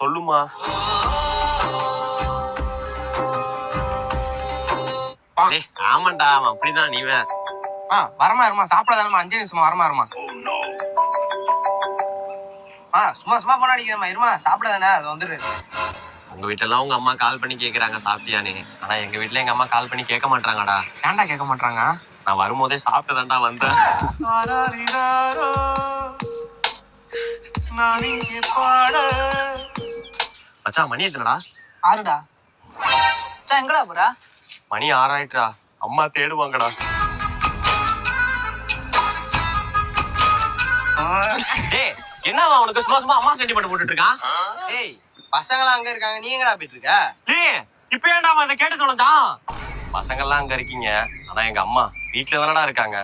சொல்லுமா. ஆமாண்டா அவன் அப்படிதான். நீ வேற வரமா இருமா, சாப்பிடாதானமா 5 நிமிஷமா வரமா இருமா. சும்மா சும்மா போனா அடிக்கிறமா, இருமா சாப்பிடாதானே அது வந்துரு. உங்க வீட்டுல எல்லாம் உங்க அம்மா கால் பண்ணி கேக்குறாங்க சாப்பிட்டியானே. ஆனா எங்க வீட்டுல எங்க அம்மா கால் பண்ணி கேட்க மாட்டாங்கடா. ஏன்டா கேட்க மாட்டாங்க? நான் வரும்போதே சாப்பிட்டுதான்டா வந்தேன். மச்சான் மணி எத்தனடா? 6டா. மச்சான் எங்கடா போற? மணி 6 ஆயிட்டுடா. அம்மா தேடுவாங்கடா. ஏய் என்னவா உனக்கு சும்மா சும்மா அம்மா சென்டிமெண்ட் போட்டுட்டு இருக்கான்? ஏய் பசங்களாம் அங்க இருக்காங்க, நீ எங்கடா போயிட்டு இருக்க? ஏய் இப்ப ஏன்டா அதை கேட்டு தொலைஞ்சான்? பசங்க எல்லாம் அங்க இருக்கீங்க, ஆனா எங்க அம்மா வீட்டுல தானடா இருக்காங்க.